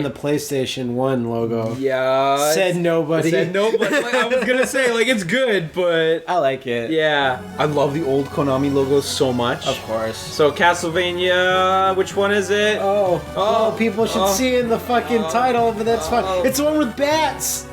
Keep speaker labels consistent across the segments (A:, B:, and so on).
A: than the PlayStation 1 logo.
B: Yeah.
A: Said nobody.
B: Said nobody. Like, I was gonna say, like, it's good, but...
A: I like it.
B: Yeah. I love the old Konami logo so much.
A: Of course.
B: So, Castlevania, which one is it?
A: Oh, people should see in the fucking title, but that's fine. It's the one with bats!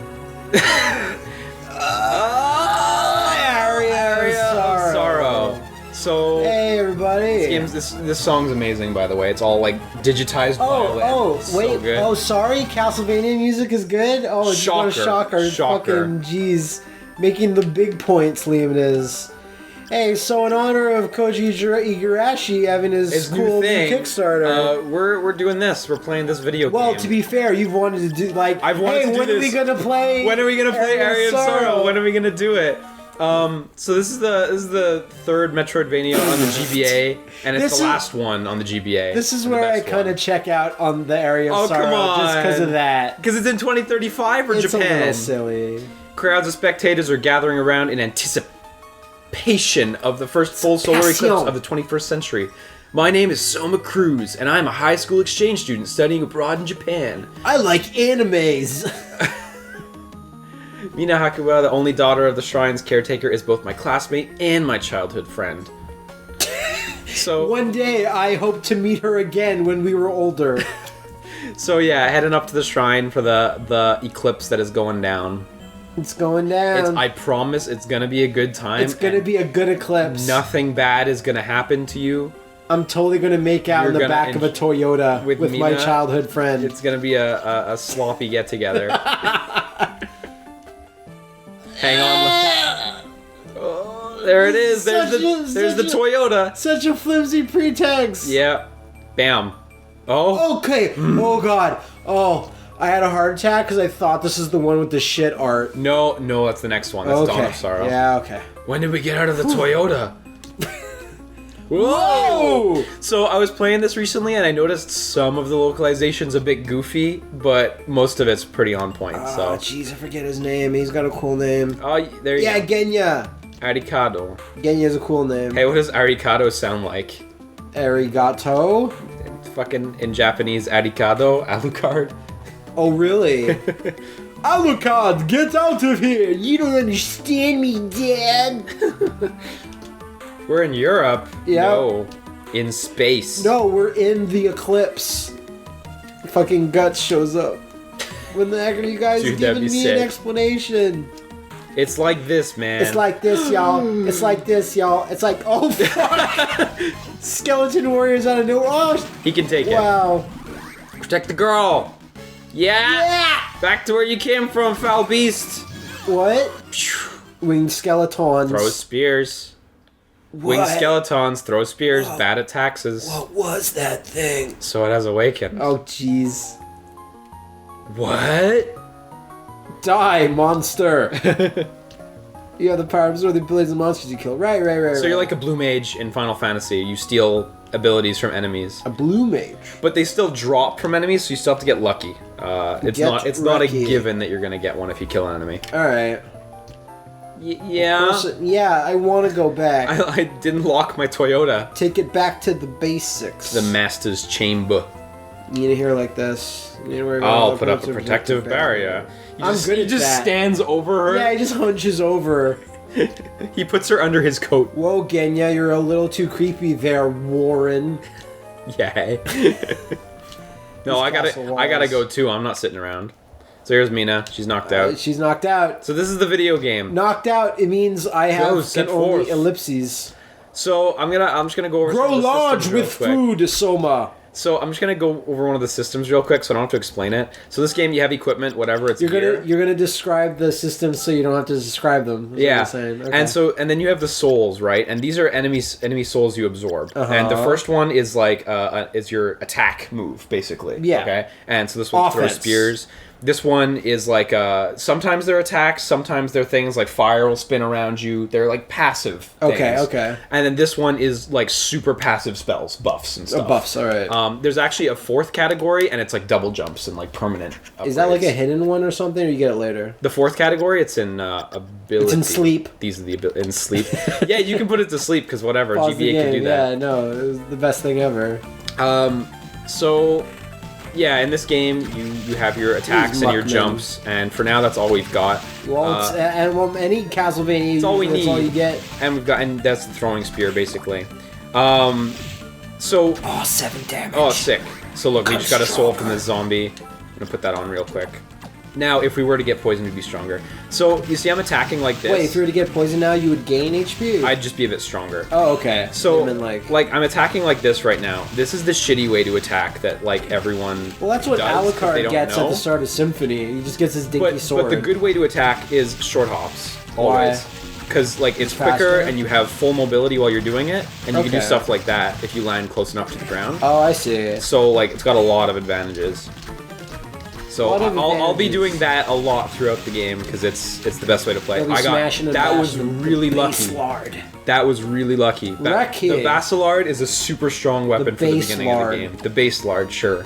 A: Aria of Sorrow.
B: So,
A: hey everybody!
B: This song's amazing, by the way. It's all like digitized violin.
A: Wait! So sorry, Castlevania music is good. Oh, it's not a shocker! Fucking jeez, making the big points. Liam is. Hey, so in honor of Koji Igarashi having his cool new Kickstarter,
B: we're doing this. We're playing this video game.
A: Well, to be fair, you've wanted to do like.
B: I've wanted to do
A: when
B: this.
A: Are we gonna play?
B: When are we gonna play Aria of Sorrow? When are we gonna do it? So this is the third Metroidvania on the GBA, and it's the last one on the GBA.
A: This is where I kind of check out on the Aria of Sorrow, just because of that.
B: Because it's in 2035 for Japan.
A: It's a little silly.
B: Crowds of spectators are gathering around in anticipation of the first full solar eclipse of the 21st century. My name is Soma Cruz, and I'm a high school exchange student studying abroad in Japan.
A: I like animes.
B: Mina Hakuwa, the only daughter of the shrine's caretaker, is both my classmate and my childhood friend. So
A: one day I hope to meet her again when we were older.
B: So yeah, heading up to the shrine for the eclipse that is going down.
A: It's going down.
B: I promise it's gonna be a good time.
A: It's gonna be a good eclipse.
B: Nothing bad is gonna happen to you.
A: I'm totally gonna make out in the back of a Toyota with my childhood friend.
B: It's gonna be a sloppy get together. Hang on. Oh, there it is. There's the Toyota.
A: Such a flimsy pretext.
B: Yeah. Bam. Oh.
A: Okay. Oh god. Oh, I had a heart attack because I thought this is the one with the shit art.
B: No, that's the next one. That's Dawn of Sorrow.
A: Yeah. Okay.
B: When did we get out of the Toyota?
A: Whoa!
B: So I was playing this recently and I noticed some of the localization's a bit goofy, but most of it's pretty on point.
A: Oh, jeez, I forget his name. He's got a cool name.
B: Oh, there you go.
A: Yeah, Genya.
B: Arikado.
A: Genya's a cool name.
B: Hey, what does Arikado sound like?
A: Arigato?
B: Fucking in Japanese, Arikado, Alucard.
A: Oh, really? Alucard, get out of here! You don't understand me, Dad!
B: We're in Europe.
A: Yeah.
B: No. In space.
A: No, we're in the eclipse. Fucking Guts shows up. When the heck are you guys giving me an explanation?
B: It's like this, man.
A: It's like this, y'all. It's like this, y'all. It's like, oh, fuck! Skeleton warriors out of nowhere. Oh,
B: he can take it.
A: Wow.
B: Protect the girl. Yeah! Back to where you came from, foul beast.
A: What? Winged skeletons.
B: Throw spears. Winged skeletons, throw spears, bad at taxes.
A: What was that thing?
B: So it has awakened.
A: Oh, jeez.
B: What?
A: Die, monster! You have the power of absorbing the abilities of monsters you kill. Right.
B: So you're like a blue mage in Final Fantasy. You steal abilities from enemies.
A: A blue mage?
B: But they still drop from enemies, so you still have to get lucky. It's not a given that you're gonna get one if you kill an enemy.
A: Alright.
B: Yeah.
A: Yeah, I want to go back.
B: I didn't lock my Toyota.
A: Take it back to the basics.
B: The master's chamber.
A: You need to hear like this.
B: I'll put up a protective barrier.
A: I'm good at that.
B: He just stands over her.
A: Yeah, he just hunches over.
B: He puts her under his coat.
A: Whoa, Genya, you're a little too creepy there, Warren.
B: Yeah. No, I gotta go too. I'm not sitting around. So here's Mina. She's knocked out.
A: She's knocked out.
B: So this is the video game.
A: Knocked out. It means I have only ellipses.
B: So I'm just gonna go over.
A: Grow large with food, Soma.
B: So I'm just gonna go over one of the systems real quick, so I don't have to explain it. So this game, you have equipment, whatever. It's
A: you're gonna describe the systems, so you don't have to describe them.
B: Yeah.
A: Okay.
B: And then you have the souls, right? And these are enemy souls you absorb. And the first one is like is your attack move, basically.
A: Yeah.
B: Okay. And so this one throws spears. This one is like, sometimes they're attacks, sometimes they're things like fire will spin around you. They're like passive things.
A: Okay.
B: And then this one is like super passive spells, buffs and stuff.
A: Buffs, alright.
B: There's actually a fourth category, and it's like double jumps and like permanent upgrades.
A: Is that like a hidden one or something, or you get it later?
B: The fourth category, it's in ability.
A: It's in sleep.
B: These are the in sleep. Yeah, you can put it to sleep, because whatever,
A: Pause
B: GBA can do that.
A: Yeah, no, it was the best thing ever.
B: So... yeah, in this game, you have your attacks and your jumps, and for now, that's all we've got.
A: Well, any Castlevania,
B: that's all we need.
A: That's all you get.
B: And that's the throwing spear, basically. So...
A: Oh, 7 damage.
B: Oh, sick. So look, we just got a soul from this zombie. I'm gonna put that on real quick. Now, if we were to get poisoned, we'd be stronger. So, you see I'm attacking like this.
A: Wait, if you were to get poisoned now, you would gain HP?
B: I'd just be a bit stronger.
A: Oh, okay.
B: So, like, I'm attacking like this right now. This is the shitty way to attack that, like, everyone
A: Well, that's what
B: does,
A: Alucard gets at the start of Symphony. He just gets his dinky sword.
B: But the good way to attack is short hops. Always. Because, like, it's quicker, and you have full mobility while you're doing it, and you can do stuff like that if you land close enough to the ground.
A: Oh, I see.
B: So, like, it's got a lot of advantages. So I'll be doing that a lot throughout the game because it's the best way to play. That was really lucky. That was really lucky. The Basilard is a super strong weapon for the beginning of the game. The Basilard, sure.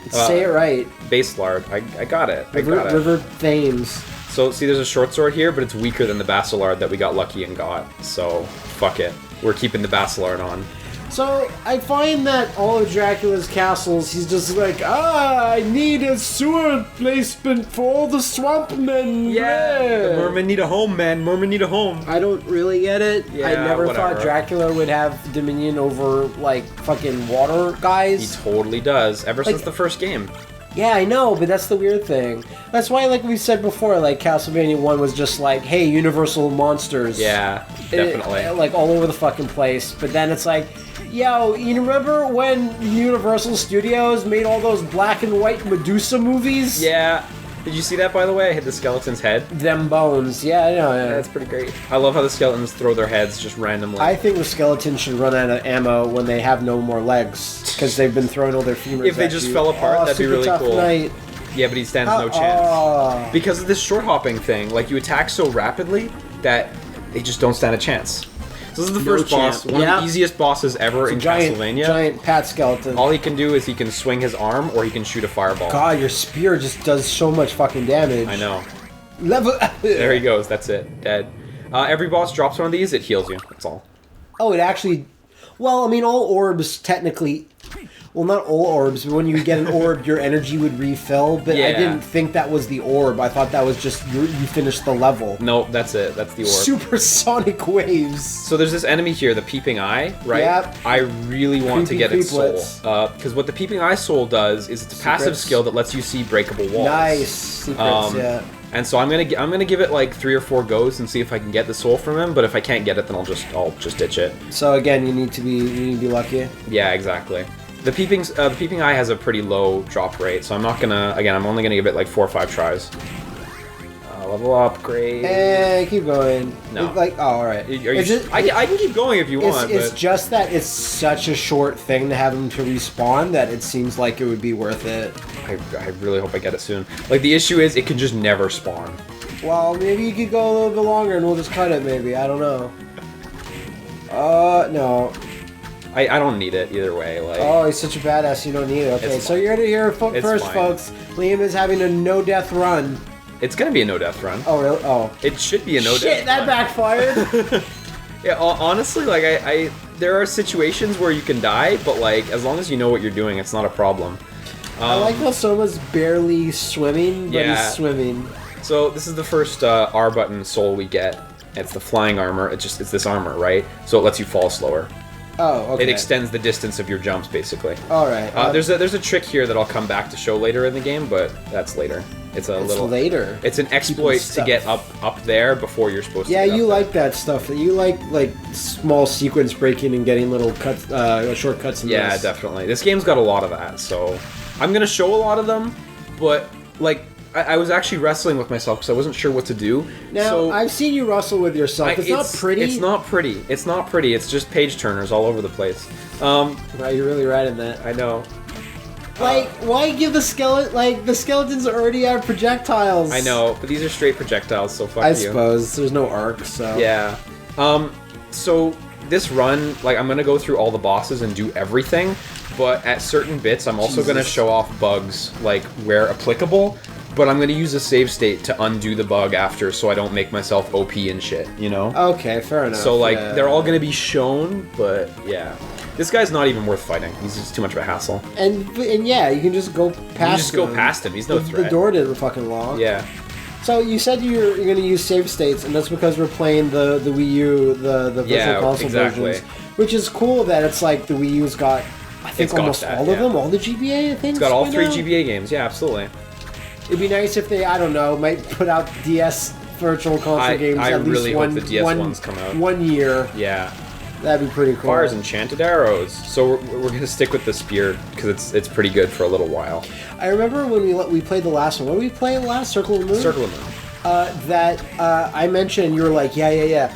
A: Say it right.
B: Basilard. I got it.
A: River Thames.
B: So see, there's a short sword here, but it's weaker than the Basilard that we got lucky and got. So fuck it. We're keeping the Basilard on.
A: So, I find that all of Dracula's castles, he's just like, I need a sewer placement for all the swamp men.
B: Yeah, the mermen need a home, man. Mermen need a home.
A: I don't really get it.
B: Yeah,
A: I never thought Dracula would have dominion over, like, fucking water guys.
B: He totally does, ever since the first game.
A: Yeah, I know, but that's the weird thing. That's why, like we said before, like, Castlevania 1 was just like, hey, universal monsters.
B: Yeah, definitely.
A: Like, all over the fucking place. But then it's like, yo, you remember when Universal Studios made all those black and white Medusa movies?
B: Yeah. Did you see that, by the way? I hit the skeleton's head.
A: Them bones. Yeah, I know. Yeah.
B: That's pretty great. I love how the skeletons throw their heads just randomly.
A: I think the skeletons should run out of ammo when they have no more legs, because they've been throwing all their femurs
B: If they just fell apart, that'd be really cool.
A: Night.
B: Yeah, but he stands no chance. Because of this short hopping thing, like, you attack so rapidly that they just don't stand a chance. So this is the first boss, one of the easiest bosses ever in Castlevania.
A: Giant pat skeleton.
B: All he can do is he can swing his arm or he can shoot a fireball.
A: God, your spear just does so much fucking damage.
B: I know.
A: Level up.
B: There he goes, that's it. Dead. Every boss drops one of these, it heals you. That's all.
A: Oh, it actually... Well, I mean, all orbs technically... Well, not all orbs, but when you get an orb, your energy would refill, but I didn't think that was the orb. I thought that was just you finished the level.
B: No, that's it. That's the orb.
A: Supersonic waves.
B: So there's this enemy here, the Peeping Eye, right?
A: Yep.
B: I really want to get its soul. Because what the Peeping Eye soul does is it's a passive skill that lets you see breakable walls.
A: Nice. Secrets, yeah.
B: And so I'm gonna give it like 3 or 4 goes and see if I can get the soul from him. But if I can't get it, then I'll just ditch it.
A: So again, you need to be lucky.
B: Yeah, exactly. The Peeping Eye has a pretty low drop rate, so I'm not gonna. Again, I'm only gonna give it like 4 or 5 tries. Level upgrade.
A: Hey, keep going.
B: No.
A: Like, oh, all right.
B: I can keep going if you want.
A: It's just that it's such a short thing to have him to respawn that it seems like it would be worth it.
B: I really hope I get it soon. Like, the issue is it can just never spawn.
A: Well, maybe you could go a little bit longer and we'll just cut it, maybe. I don't know. No.
B: I don't need it either way. Like,
A: oh, he's such a badass, you don't need it. Okay, so you're gonna hear first, folks. Liam is having a no-death run.
B: It's gonna be a no-death run.
A: Oh, really? Oh.
B: It should be a no-death run.
A: Shit, that backfired!
B: Yeah, honestly, like, there are situations where you can die, but, like, as long as you know what you're doing, it's not a problem.
A: I like how Soma's barely swimming, but he's swimming.
B: So, this is the first R button soul we get. It's the flying armor. It's this armor, right? So it lets you fall slower.
A: Oh, okay.
B: It extends the distance of your jumps, basically.
A: Alright.
B: There's a trick here that I'll come back to show later in the game, but that's later. It's
A: later.
B: It's an exploit to get up there before you're supposed to
A: get
B: get
A: you
B: up
A: like there. That stuff. You like small sequence breaking and getting little cuts, shortcuts in
B: Yeah,
A: this.
B: definitely. This game's got a lot of that, so... I'm gonna show a lot of them, but, like... I was actually wrestling with myself because I wasn't sure what to do.
A: Now, I've seen you wrestle with yourself. It's not pretty.
B: It's not pretty. It's not pretty. It's just page turners all over the place.
A: Wow, you're really right in that.
B: I know.
A: Like, why give the skeleton... Like, the skeletons already have projectiles.
B: I know, but these are straight projectiles, so fuck
A: you.
B: I
A: suppose. There's no arc, so...
B: Yeah. So, this run, like, I'm gonna go through all the bosses and do everything, but at certain bits, I'm also gonna show off bugs, like, where applicable. But I'm gonna use a save state to undo the bug after, so I don't make myself OP and shit, you know?
A: Okay, fair enough.
B: So, like, they're all gonna be shown, but, yeah. This guy's not even worth fighting. He's just too much of a hassle.
A: And yeah, you can just go past him.
B: Go past him. He's no threat.
A: The door didn't fucking lock.
B: Yeah.
A: So you said you're going to use save states, and that's because we're playing the Wii U, the Virtual Console versions, which is cool that it's like the Wii U's got, I think, almost all of them, all the GBA, I think.
B: It's got all 3 GBA games, yeah, absolutely.
A: It'd be nice if they, I don't know, might put out DS Virtual Console games at least
B: really hope the DS ones come out.
A: 1 year.
B: Yeah.
A: That'd be pretty cool.
B: Fires Enchanted Arrows. So we're going to stick with the spear, because it's pretty good for a little while. I
A: remember when we played the last one. What did we play last? Circle of the Moon?
B: Circle of the Moon.
A: I mentioned, you were like, yeah.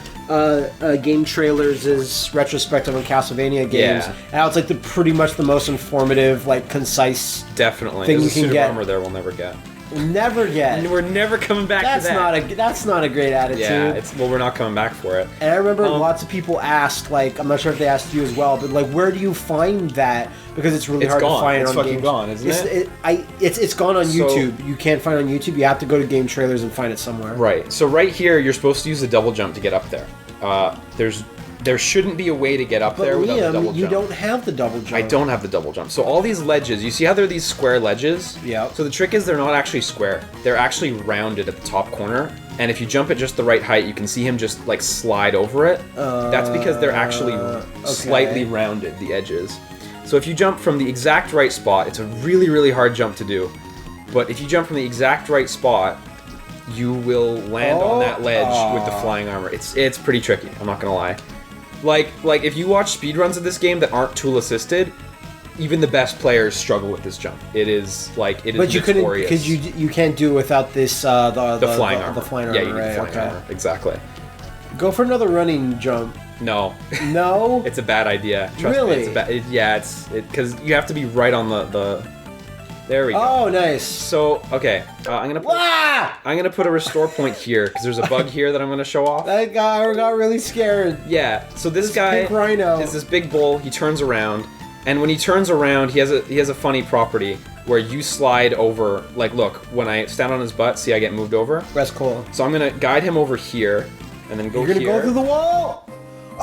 A: Game Trailers is retrospective on Castlevania games.
B: Yeah.
A: And it's like pretty much the most informative, like concise
B: Definitely.
A: thing
B: There's
A: you can get.
B: armor there we'll never get.
A: Never get.
B: We're never coming back to that.
A: That's not a great attitude.
B: Yeah, we're not coming back for it.
A: And I remember lots of people asked, like, I'm not sure if they asked you as well, but like, where do you find that? Because it's really hard to find it on
B: fucking
A: games.
B: Gone, isn't it?
A: It's gone on YouTube. You can't find it on YouTube. You have to go to Game Trailers and find it somewhere.
B: Right. So right here, you're supposed to use the double jump to get up there. There shouldn't be a way to get up there without the double jump.
A: You don't have the double jump.
B: I don't have the double jump. So all these ledges, you see how they're these square ledges?
A: Yeah.
B: So the trick is they're not actually square. They're actually rounded at the top corner. And if you jump at just the right height, you can see him just like slide over it. That's because they're actually slightly rounded, the edges. So if you jump from the exact right spot, it's a really, really hard jump to do. But if you jump from the exact right spot, you will land on that ledge with the flying armor. It's pretty tricky, I'm not gonna lie. Like if you watch speedruns of this game that aren't tool assisted, even the best players struggle with this jump. It is notorious.
A: But you couldn't, because you can't do it without this the flying armor. The flying armor.
B: Yeah, you need the flying armor. Exactly.
A: Go for another running jump.
B: No.
A: No?
B: It's a bad idea. Trust
A: really?
B: Me, it's because you have to be right on the. There we go.
A: Oh, nice.
B: So okay, I'm gonna put a restore point here because there's a bug here that I'm gonna show off.
A: That guy got really scared.
B: Yeah. So this guy is this big bull. He turns around, and when he turns around, he has a funny property where you slide over. Like, look, when I stand on his butt, see I get moved over.
A: That's cool.
B: So I'm gonna guide him over here, and then go here.
A: You're gonna go through the wall.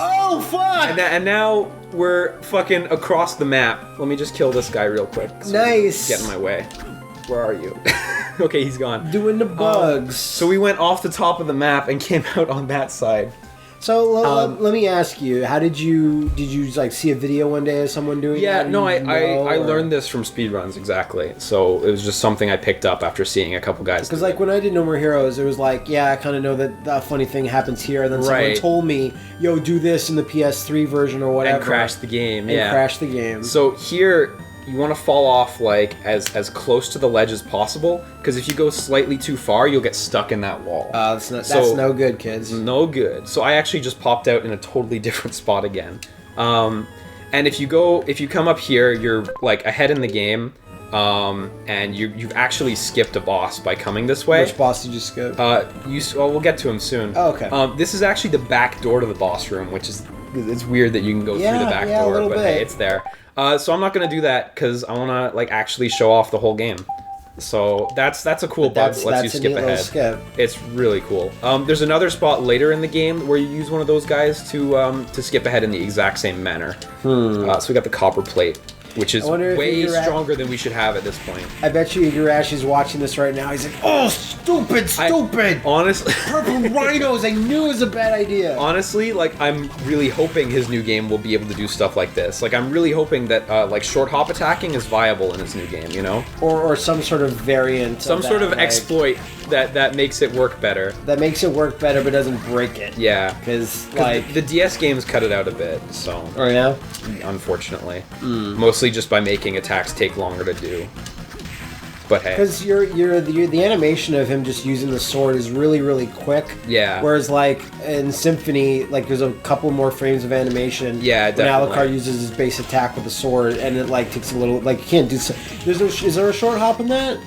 A: Oh, fuck!
B: And now we're fucking across the map. Let me just kill this guy real quick. So
A: nice.
B: Get in my way. Where are you? Okay, he's gone.
A: Doing the bugs.
B: So we went off the top of the map and came out on that side.
A: So let me ask you, how did you like see a video one day of someone doing that?
B: Yeah, no, I learned this from speedruns, exactly. So it was just something I picked up after seeing a couple guys.
A: Because like when I did No More Heroes, it was like, yeah, I kind of know that that funny thing happens here, and then someone told me, yo, do this in the PS3 version or whatever.
B: And crash the game,
A: and crash the game.
B: So here, you want to fall off like as close to the ledge as possible, because if you go slightly too far, you'll get stuck in that wall.
A: That's no good, kids.
B: No good. So I actually just popped out in a totally different spot again. And if you come up here, you're like ahead in the game, and you've actually skipped a boss by coming this way.
A: Which boss did you skip?
B: We'll get to him soon.
A: Oh, okay.
B: This is actually the back door to the boss room, which is it's weird that you can go through the back door, but hey, it's there. So I'm not gonna do that because I want to like actually show off the whole game. So that's a cool bug that lets you skip ahead.
A: Skip.
B: It's really cool. There's another spot later in the game where you use one of those guys to skip ahead in the exact same manner. So we got the copper plate, which is way stronger than we should have at this point.
A: I bet you Igarashi's watching this right now. He's like, oh, stupid!
B: Honestly,
A: purple rhinos. I knew it was a bad idea.
B: Honestly, like I'm really hoping his new game will be able to do stuff like this. Like I'm really hoping that like short hop attacking is viable in his new game. You know,
A: or some sort of variant,
B: some sort of exploit that makes it work better.
A: That makes it work better, but doesn't break it.
B: Yeah,
A: because like
B: the DS games cut it out a bit. So.
A: Oh yeah.
B: Unfortunately, mostly just by making attacks take longer to do. But hey,
A: because the animation of him just using the sword is really, really quick.
B: Yeah.
A: Whereas like in Symphony, like there's a couple more frames of animation.
B: Yeah, definitely.
A: When Alucard uses his base attack with the sword, and it like takes a little, like you can't do. Is there a short hop in that?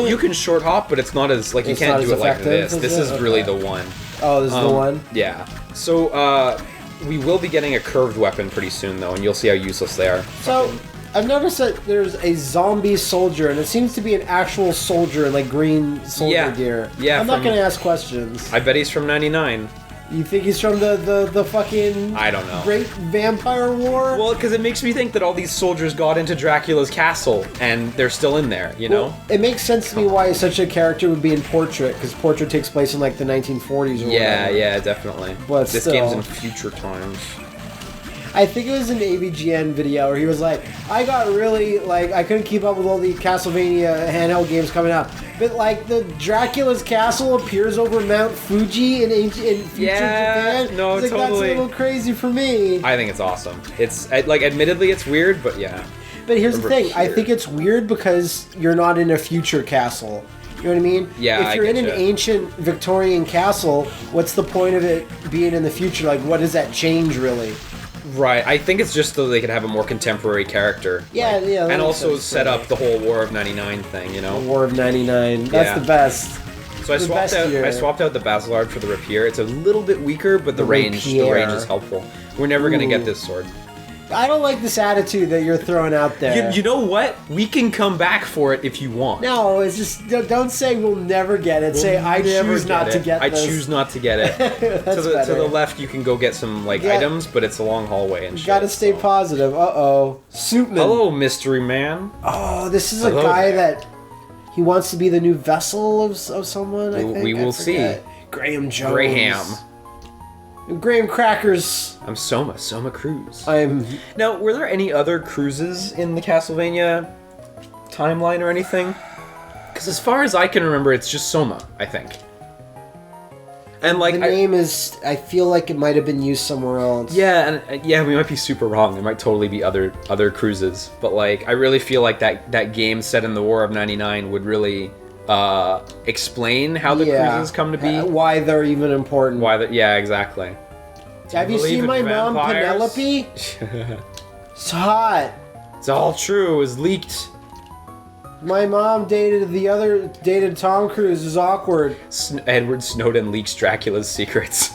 B: You can short hop, but it's not as like you can't do it like this. This is really the one.
A: Oh, this is the one.
B: Yeah. So we will be getting a curved weapon pretty soon, though, and you'll see how useless they are.
A: So, I've noticed that there's a zombie soldier, and it seems to be an actual soldier in, like, green soldier gear.
B: Yeah,
A: I'm not going to ask questions.
B: I bet he's from 99.
A: You think he's from the fucking...
B: I don't know.
A: Great Vampire War?
B: Well, because it makes me think that all these soldiers got into Dracula's castle, and they're still in there, you know?
A: It makes sense to me why such a character would be in Portrait, because Portrait takes place in, like, the 1940s or whatever.
B: Yeah, definitely.
A: But
B: this game's in future times.
A: I think it was an AVGN video where he was like, I got really, like, I couldn't keep up with all the Castlevania handheld games coming out. But, like, the Dracula's castle appears over Mount Fuji in future Japan.
B: No,
A: like,
B: totally.
A: That's a little crazy for me.
B: I think it's awesome. It's, like, admittedly it's weird, but yeah.
A: But here's the thing. I think it's weird because you're not in a future castle. You know what I mean?
B: Yeah,
A: if you're in an ancient Victorian castle, what's the point of it being in the future? Like, what does that change, really?
B: Right, I think it's just so they could have a more contemporary character.
A: Yeah,
B: like,
A: yeah.
B: And also set up the whole War of 99 thing, you know?
A: The War of 99. That's the best.
B: So I swapped out the Basilard for the Rapier. It's a little bit weaker, but the range is helpful. We're never going to get this sword.
A: I don't like this attitude that you're throwing out there.
B: You know what? We can come back for it if you want.
A: No, it's just don't say we'll never get it. Say I choose not to get this.
B: I choose not to get it. to the left, you can go get some items, but it's a long hallway and shit.
A: Gotta stay positive. Soupman.
B: Hello, mystery man.
A: Oh, this is a guy that he wants to be the new vessel of someone. I think
B: we will see.
A: Graham Jones.
B: Graham
A: Crackers.
B: I'm Soma Cruz.
A: Now,
B: were there any other cruises in the Castlevania timeline or anything? Because as far as I can remember, it's just Soma, I think. And like
A: the name is, I feel like it might have been used somewhere else.
B: Yeah, and we might be super wrong. There might totally be other cruises, but like I really feel like that game set in the War of 99 would really explain how the cruises come to be,
A: why they're even important.
B: Yeah, exactly.
A: Have you seen my mom, Penelope? It's hot.
B: It's all true. It was leaked.
A: My mom dated Tom Cruise. Is awkward.
B: Edward Snowden leaks Dracula's secrets.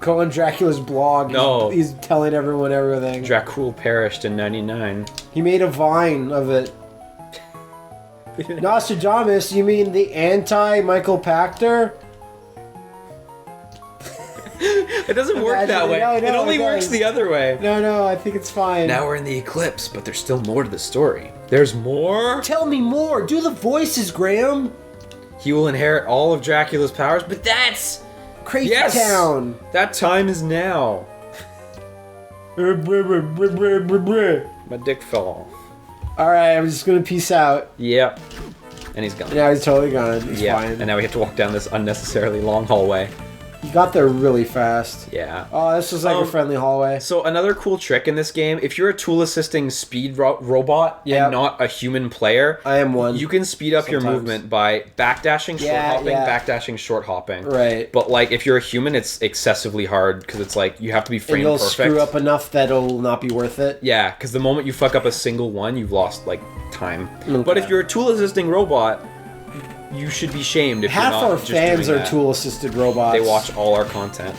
A: Go on Dracula's blog.
B: No.
A: He's telling everyone everything.
B: Dracul perished in 99.
A: He made a vine of it. Nostradamus, you mean the anti-Michael Pachter?
B: It doesn't work that way. No, it only works the other way.
A: No, I think it's fine.
B: Now we're in the eclipse, but there's still more to the story. There's more?
A: Tell me more. Do the voices, Graham.
B: He will inherit all of Dracula's powers, but that's...
A: Crazy Town.
B: That time is now. My dick fell off.
A: Alright, I'm just gonna peace out.
B: Yep. And he's gone.
A: Now he's totally gone. It's fine.
B: And now we have to walk down this unnecessarily long hallway.
A: You got there really fast.
B: Yeah.
A: Oh, this was like a friendly hallway.
B: So another cool trick in this game, if you're a tool-assisting speed robot and not a human player...
A: I am one.
B: You can speed up your movement by backdashing, backdashing, short hopping.
A: Right.
B: But like, if you're a human, it's excessively hard, because it's like, you have to be frame perfect.
A: And you'll screw up enough that it'll not be worth it.
B: Yeah, because the moment you fuck up a single one, you've lost, like, time. Okay. But if you're a tool-assisting robot... You should be shamed if
A: half
B: you're not
A: our fans are tool-assisted robots.
B: They watch all our content.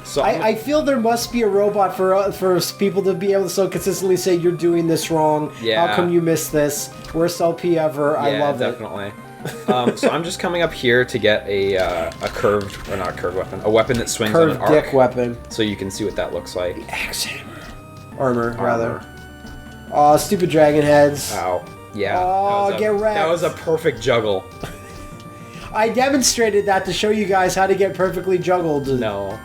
B: So
A: I feel there must be a robot for people to be able to so consistently say you're doing this wrong.
B: Yeah.
A: How come you missed this? Worst LP ever.
B: Yeah,
A: I love
B: definitely. So I'm just coming up here to get a curved, or not a curved weapon, a weapon that swings on an arc.
A: Curved dick weapon.
B: So you can see what that looks like.
A: Axe hammer. Armor, rather. Oh, stupid dragon heads.
B: Ow. Yeah.
A: Oh, get wrecked.
B: That was a perfect juggle.
A: I demonstrated that to show you guys how to get perfectly juggled.
B: No.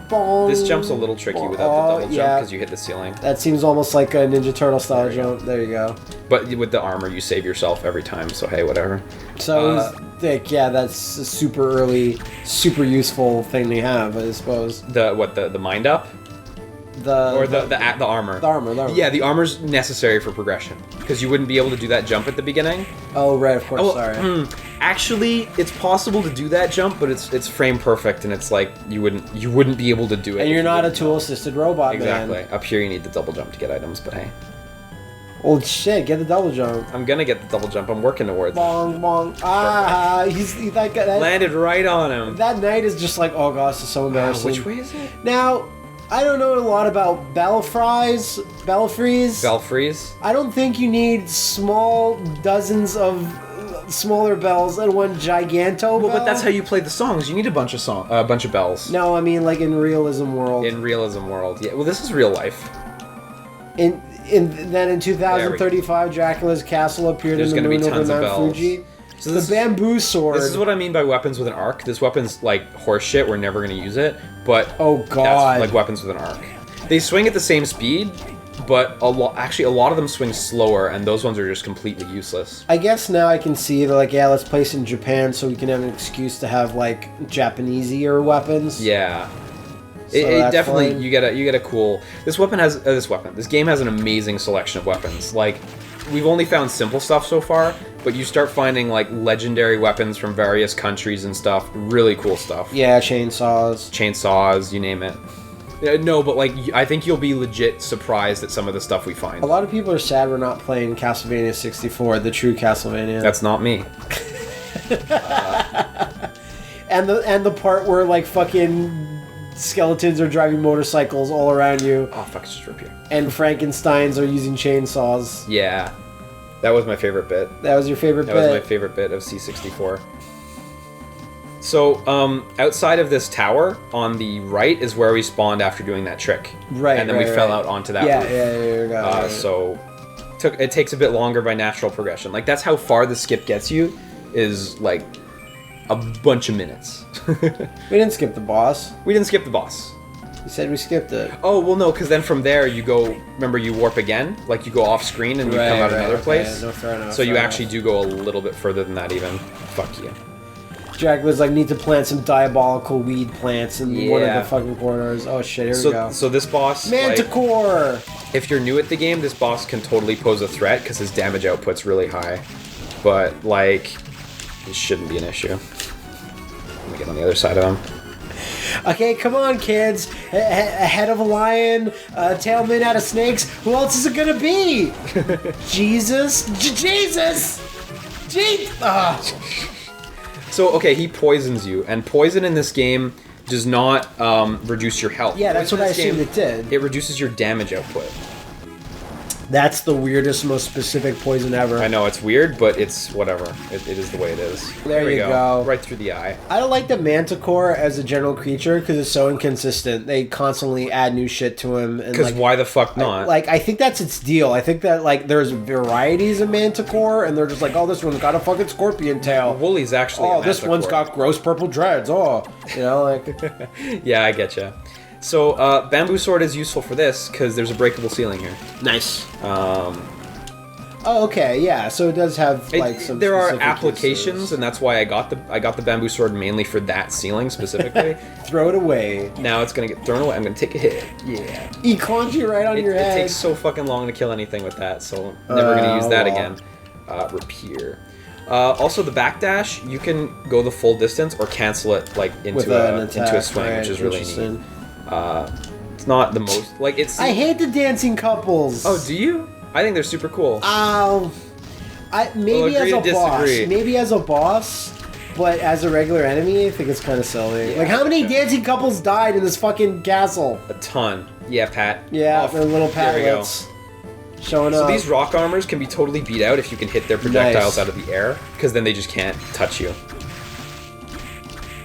A: Bong.
B: This jump's a little tricky without the double jump because you hit the ceiling.
A: That seems almost like a Ninja Turtle style jump. There you go.
B: But with the armor, you save yourself every time, so hey, whatever.
A: So, that's a super early, super useful thing to have, I suppose.
B: The mind up? The armor.
A: The armor.
B: Yeah, the armor's necessary for progression, because you wouldn't be able to do that jump at the beginning.
A: Oh, right, of course, sorry.
B: Actually, it's possible to do that jump, but it's frame perfect, and it's like you wouldn't be able to do it.
A: And you're not a tool-assisted robot,
B: exactly.
A: man.
B: Up here, you need the double jump to get items, but hey.
A: Oh shit! Get the double jump.
B: I'm gonna get the double jump. I'm working towards it.
A: Bong bong. That
B: landed right on him.
A: That knight is just like, oh gosh, it's so embarrassing.
B: Which way is it?
A: Now, I don't know a lot about belfries.
B: Belfries.
A: I don't think you need small dozens of smaller bells and one giganto bell.
B: Well, but that's how you play the songs. You need a bunch of bells.
A: No, I mean like in Realism World.
B: In Realism World, yeah. Well, this is real life.
A: Then in 2035, Dracula's castle appeared in the moon over Mount Fuji. So the bamboo sword.
B: This is what I mean by weapons with an arc. This weapon's like horse shit. We're never gonna use it. But
A: oh god,
B: that's like weapons with an arc. They swing at the same speed, but a lot of them swing slower, and those ones are just completely useless.
A: I guess now I can see that, like, yeah, let's place in Japan so we can have an excuse to have like Japaneseier weapons.
B: Yeah.
A: So
B: it definitely
A: fine.
B: you get a cool. This game has an amazing selection of weapons. Like, we've only found simple stuff so far, but you start finding like legendary weapons from various countries and stuff. Really cool stuff.
A: Yeah, chainsaws,
B: you name it. No, but like I think you'll be legit surprised at some of the stuff we find.
A: A lot of people are sad we're not playing Castlevania 64, the true Castlevania.
B: That's not me.
A: And the part where like fucking skeletons are driving motorcycles all around you.
B: Oh fuck, it's just rip you.
A: And Frankensteins are using chainsaws.
B: Yeah. That was my favorite bit.
A: That was your favorite bit?
B: That was my favorite bit of C64. So, outside of this tower, on the right is where we spawned after doing that trick.
A: Right,
B: and then we fell out onto that roof.
A: Yeah.
B: So, it takes a bit longer by natural progression. Like, that's how far the skip gets you, is, like, a bunch of minutes.
A: We didn't skip the boss.
B: We didn't skip the boss.
A: You said we skipped it.
B: Oh, well, no, because then from there you go, remember, you warp again? Like, you go off screen and you come out another place.
A: No, fair enough.
B: So you actually do go a little bit further than that even. Fuck you.
A: Dracula's like, need to plant some diabolical weed plants in one of the fucking corners. Oh shit, here we go.
B: So this boss...
A: Manticore!
B: Like, if you're new at the game, this boss can totally pose a threat because his damage output's really high. But, like, it shouldn't be an issue. Let me get on the other side of him.
A: Okay, come on, kids. A head of a lion, a tail made out of snakes. Who else is it gonna be? Jesus? Jesus!
B: So, okay, he poisons you, and poison in this game does not reduce your health.
A: Yeah, that's what I assumed it did.
B: It reduces your damage output.
A: That's the weirdest, most specific poison ever.
B: I know, it's weird, but it's whatever. It is the way it is.
A: There you go.
B: Right through the eye.
A: I don't like the Manticore as a general creature because it's so inconsistent. They constantly add new shit to him.
B: Because why the fuck not?
A: I think that's its deal. I think that, like, there's varieties of Manticore, and they're just like, oh, this one's got a fucking scorpion tail.
B: Wooly's actually
A: Oh, this one's got gross purple dreads. Oh, you know, like...
B: Yeah, I getcha. So, Bamboo Sword is useful for this, because there's a breakable ceiling here.
A: Nice. Oh, okay, yeah. So it does have like some.
B: There are applications, uses. And that's why I got the Bamboo Sword mainly for that ceiling specifically.
A: Throw it away.
B: Now it's gonna get thrown away. I'm gonna take a hit.
A: Yeah. He caught you right on your head.
B: It takes so fucking long to kill anything with that, so never gonna use that again. Rapier. Also, the backdash, you can go the full distance or cancel it like into a swing, right, which is really neat. It's not the most like it's.
A: I hate the dancing couples.
B: Oh, do you? I think they're super cool.
A: Maybe as a boss. Maybe as a boss, but as a regular enemy, I think it's kind of silly. Yeah, like, how many dancing couples died in this fucking castle?
B: A ton. Yeah, Pat.
A: Yeah, their little patlets showing up.
B: So these rock armors can be totally beat out if you can hit their projectiles out of the air, because then they just can't touch you.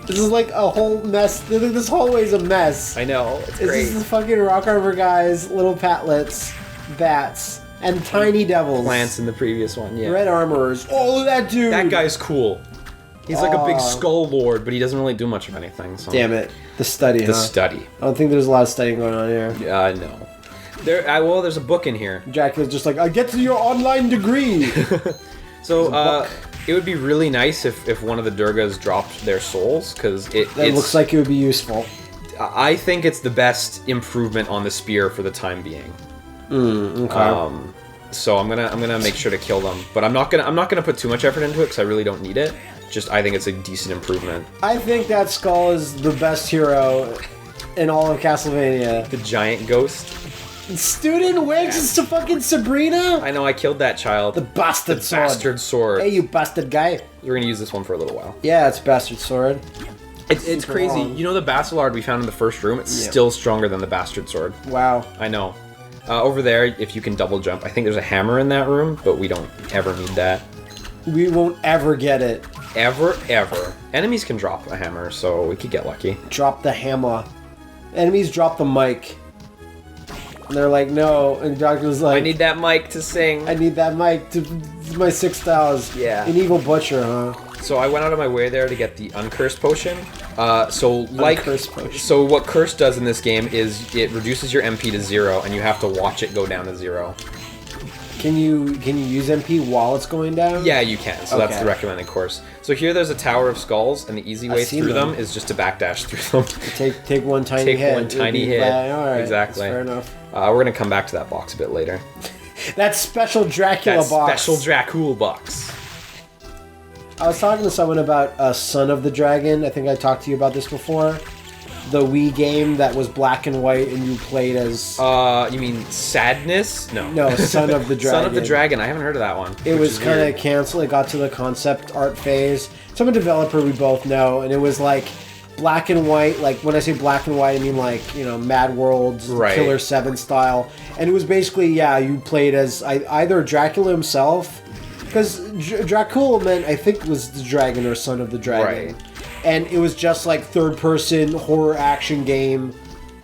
A: This is like a whole mess. This hallway's a mess.
B: I know. It's great.
A: This is the fucking rock armor guys, little patlets, bats, and tiny devils.
B: Plants in the previous one, yeah.
A: Red armorers. Oh, that dude!
B: That guy's cool. He's like a big skull lord, but he doesn't really do much of anything. So.
A: Damn it. The study,
B: The study.
A: I don't think there's a lot of studying going on here.
B: Yeah, I know. There's a book in here.
A: Dracula's just like, I get to your online degree!
B: So, it would be really nice if one of the Durgas dropped their souls, because it
A: looks like it would be useful.
B: I think it's the best improvement on the spear for the time being.
A: Okay.
B: So I'm gonna make sure to kill them, but I'm not gonna put too much effort into it because I really don't need it. Just I think it's a decent improvement.
A: I think that skull is the best hero in all of Castlevania.
B: The giant ghost.
A: Student wigs to fucking Sabrina?
B: I know, I killed that child.
A: The bastard sword.
B: Bastard sword.
A: Hey, you bastard guy.
B: We're gonna use this one for a little while.
A: Yeah, it's bastard sword.
B: It's crazy. Long. You know the Bastillard we found in the first room? It's still stronger than the bastard sword.
A: Wow.
B: I know. Over there, if you can double jump, I think there's a hammer in that room, but we don't ever need that.
A: We won't ever get it.
B: Ever. Enemies can drop a hammer, so we could get lucky.
A: Drop the hammer. Enemies drop the mic. And they're like, no. And Dracula's like...
B: I need that mic to sing.
A: I need that mic to... my 6 stars.
B: Yeah.
A: An evil butcher, huh?
B: So I went out of my way there to get the Uncursed Potion.
A: Uncursed Potion.
B: So what Curse does in this game is it reduces your MP to 0, and you have to watch it go down to 0.
A: Can you use MP while it's going down?
B: Yeah, you can. So that's the recommended course. So here there's a Tower of Skulls, and the easy way through them is just to backdash through them.
A: Take one tiny hit.
B: Take one tiny hit.
A: All right,
B: exactly.
A: fair enough.
B: We're gonna come back to that box a bit later.
A: That special Dracula box.
B: Special Dracula box.
A: I was talking to someone about Son of the Dragon. I think I talked to you about this before. The Wii game that was black and white and you played as...
B: You mean Sadness? No.
A: No, Son of the Dragon.
B: Son of the Dragon. I haven't heard of that one.
A: It was kind of canceled. It got to the concept art phase. Some developer we both know, and it was like black and white. Like, when I say black and white, I mean like, you know, Mad World's Killer 7 style. And it was basically, you played as either Dracula himself... Because Dracula meant, I think, was the dragon or Son of the Dragon. Right. And it was just like third-person horror action game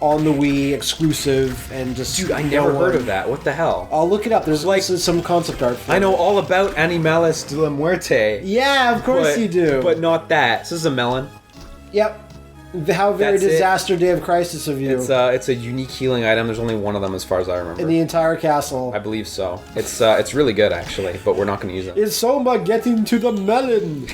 A: on the Wii, exclusive, and just...
B: Dude, I never heard of that. What the hell?
A: I'll look it up. There's like some concept art for
B: I know all about Animales de la Muerte.
A: Yeah, of course you do.
B: But not that. This is a melon.
A: Yep. How very disaster day of crisis of you.
B: It's a unique healing item. There's only one of them as far as I remember.
A: In the entire castle.
B: I believe so. It's really good actually, but we're not going to use it.
A: Is Soma getting to the melon?